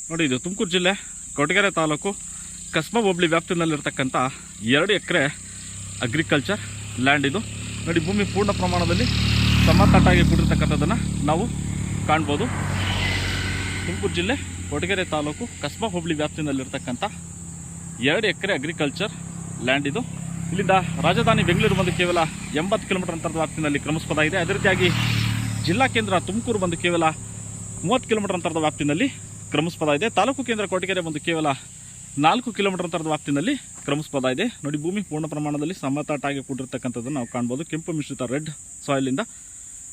ನೋಡಿ, ಇದು ತುಮಕೂರು ಜಿಲ್ಲೆ ಕೊರಟಗೆರೆ ತಾಲೂಕು ಕಸ್ಬಾ ಹೋಬಳಿ ವ್ಯಾಪ್ತಿನಲ್ಲಿರ್ತಕ್ಕಂಥ 2 ಎಕರೆ ಅಗ್ರಿಕಲ್ಚರ್ ಲ್ಯಾಂಡ್ ಇದು. ನೋಡಿ, ಭೂಮಿ ಪೂರ್ಣ ಪ್ರಮಾಣದಲ್ಲಿ ಸಮತಟ್ಟಾಗಿ ಕೂಡಿರ್ತಕ್ಕಂಥದ್ದನ್ನು ನಾವು ಕಾಣ್ಬೋದು. ತುಮಕೂರು ಜಿಲ್ಲೆ ಕೊರಟಗೆರೆ ತಾಲೂಕು ಕಸ್ಬಾ ಹೋಬಳಿ ವ್ಯಾಪ್ತಿನಲ್ಲಿರ್ತಕ್ಕಂಥ 2 ಎಕರೆ ಅಗ್ರಿಕಲ್ಚರ್ ಲ್ಯಾಂಡ್ ಇದು. ಇಲ್ಲಿಂದ ರಾಜಧಾನಿ ಬೆಂಗಳೂರು ಬಂದು ಕೇವಲ 80 ಕಿಲೋಮೀಟರ್ ಅಂತರದ ವ್ಯಾಪ್ತಿನಲ್ಲಿ ಕ್ರಮಿಸಬಹುದಾಗಿದೆ. ಅದೇ ರೀತಿಯಾಗಿ ಜಿಲ್ಲಾ ಕೇಂದ್ರ ತುಮಕೂರು ಬಂದು ಕೇವಲ 30 ಕಿಲೋಮೀಟರ್ ಅಂತರದ ವ್ಯಾಪ್ತಿನಲ್ಲಿ ಕ್ರಮಿಸಬಹುದಾಗಿದೆ. ತಾಲೂಕು ಕೇಂದ್ರ ಕೊರಟಗೆರೆ ಬಂದು ಕೇವಲ 4 ಕಿಲೋಮೀಟರ್ ಅಂತರದ ವ್ಯಾಪ್ತಿನಲ್ಲಿ ಕ್ರಮಿಸಬಹುದಾಗಿದೆ. ನೋಡಿ, ಭೂಮಿ ಪೂರ್ಣ ಪ್ರಮಾಣದಲ್ಲಿ ಸಮತಟ್ಟಾಗಿ ಕೂಡಿರ್ತಕ್ಕಂಥದ್ದನ್ನು ನಾವು ಕಾಣ್ಬೋದು. ಕೆಂಪು ಮಿಶ್ರಿತ ರೆಡ್ ಸಾಯಿಲಿಂದ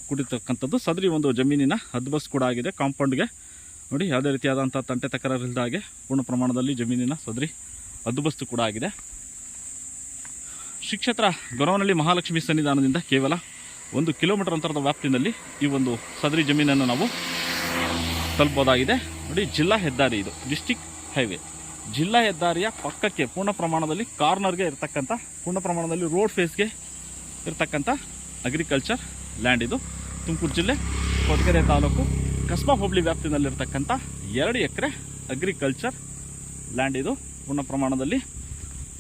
ಕೂಡಿರ್ತಕ್ಕಂಥದ್ದು. ಸದರಿ ಒಂದು ಜಮೀನಿನ ಹದ್ಬಸ್ ಕೂಡ ಆಗಿದೆ. ಕಾಂಪೌಂಡ್ಗೆ ನೋಡಿ, ಯಾವುದೇ ರೀತಿಯಾದಂಥ ತಂಟೆ ತಕರಾರಿಲ್ಲದ ಹಾಗೆ ಪೂರ್ಣ ಪ್ರಮಾಣದಲ್ಲಿ ಜಮೀನಿನ ಸದರಿ ಹದ್ಬಸ್ತು ಕೂಡ ಆಗಿದೆ. ಶ್ರೀ ಕ್ಷೇತ್ರ ಗೊರವನಹಳ್ಳಿ ಮಹಾಲಕ್ಷ್ಮಿ ಸನ್ನಿಧಾನದಿಂದ ಕೇವಲ 1 ಕಿಲೋಮೀಟರ್ ಅಂತರದ ವ್ಯಾಪ್ತಿನಲ್ಲಿ ಈ ಒಂದು ಸದರಿ ಜಮೀನನ್ನು ನಾವು ತಲುಪಬಹುದಾಗಿದೆ. ನೋಡಿ, ಜಿಲ್ಲಾ ಹೆದ್ದಾರಿ ಇದು, ಡಿಸ್ಟಿಕ್ ಹೈವೇ. ಜಿಲ್ಲಾ ಹೆದ್ದಾರಿಯ ಪಕ್ಕಕ್ಕೆ ಪೂರ್ಣ ಪ್ರಮಾಣದಲ್ಲಿ ಕಾರ್ನರ್ಗೆ ಇರತಕ್ಕಂಥ, ಪೂರ್ಣ ಪ್ರಮಾಣದಲ್ಲಿ ರೋಡ್ ಫೇಸ್ಗೆ ಇರತಕ್ಕಂಥ ಅಗ್ರಿಕಲ್ಚರ್ ಲ್ಯಾಂಡ್ ಇದು. ತುಮಕೂರು ಜಿಲ್ಲೆ ಕೊರಟಗೆರೆ ತಾಲೂಕು ಕಸ್ಬಾ ಹೋಬಳಿ ವ್ಯಾಪ್ತಿನಲ್ಲಿರ್ತಕ್ಕಂಥ 2 ಎಕರೆ ಅಗ್ರಿಕಲ್ಚರ್ ಲ್ಯಾಂಡ್ ಇದು. ಪೂರ್ಣ ಪ್ರಮಾಣದಲ್ಲಿ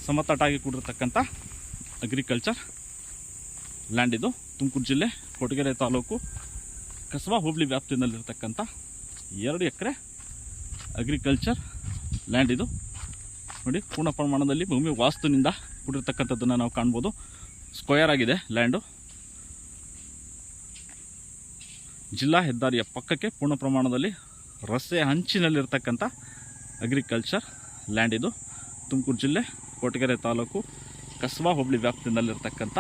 ಸಮತಟ್ಟಾಗಿ ಕೂಡಿರ್ತಕ್ಕಂಥ ಅಗ್ರಿಕಲ್ಚರ್ ಲ್ಯಾಂಡ್ ಇದು. ತುಮಕೂರು ಜಿಲ್ಲೆ ಕೊರಟಗೆರೆ ತಾಲೂಕು ಕಸ್ಬಾ ಹೋಬಳಿ ವ್ಯಾಪ್ತಿನಲ್ಲಿರ್ತಕ್ಕಂಥ 2 ಎಕರೆ ಅಗ್ರಿಕಲ್ಚರ್ ಲ್ಯಾಂಡ್ ಇದು. ನೋಡಿ, ಪೂರ್ಣ ಪ್ರಮಾಣದಲ್ಲಿ ಭೂಮಿ ವಾಸ್ತುನಿಂದ ಕೂಡಿರ್ತಕ್ಕಂಥದ್ದನ್ನು ನಾವು ಕಾಣ್ಬೋದು. ಸ್ಕ್ವೇರ್ ಆಗಿದೆ ಲ್ಯಾಂಡು. ಜಿಲ್ಲಾ ಹೆದ್ದಾರಿಯ ಪಕ್ಕಕ್ಕೆ ಪೂರ್ಣ ಪ್ರಮಾಣದಲ್ಲಿ ರಸ್ತೆಯ ಅಂಚಿನಲ್ಲಿರ್ತಕ್ಕಂಥ ಅಗ್ರಿಕಲ್ಚರ್ ಲ್ಯಾಂಡ್ ಇದು. ತುಮಕೂರು ಜಿಲ್ಲೆ ಕೊರಟಗೆರೆ ತಾಲೂಕು ಕಸ್ಬಾ ಹೋಬಳಿ ವ್ಯಾಪ್ತಿನಲ್ಲಿರ್ತಕ್ಕಂಥ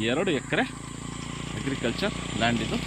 2 ಎಕರೆ ಅಗ್ರಿಕಲ್ಚರ್ ಲ್ಯಾಂಡ್ ಇದು.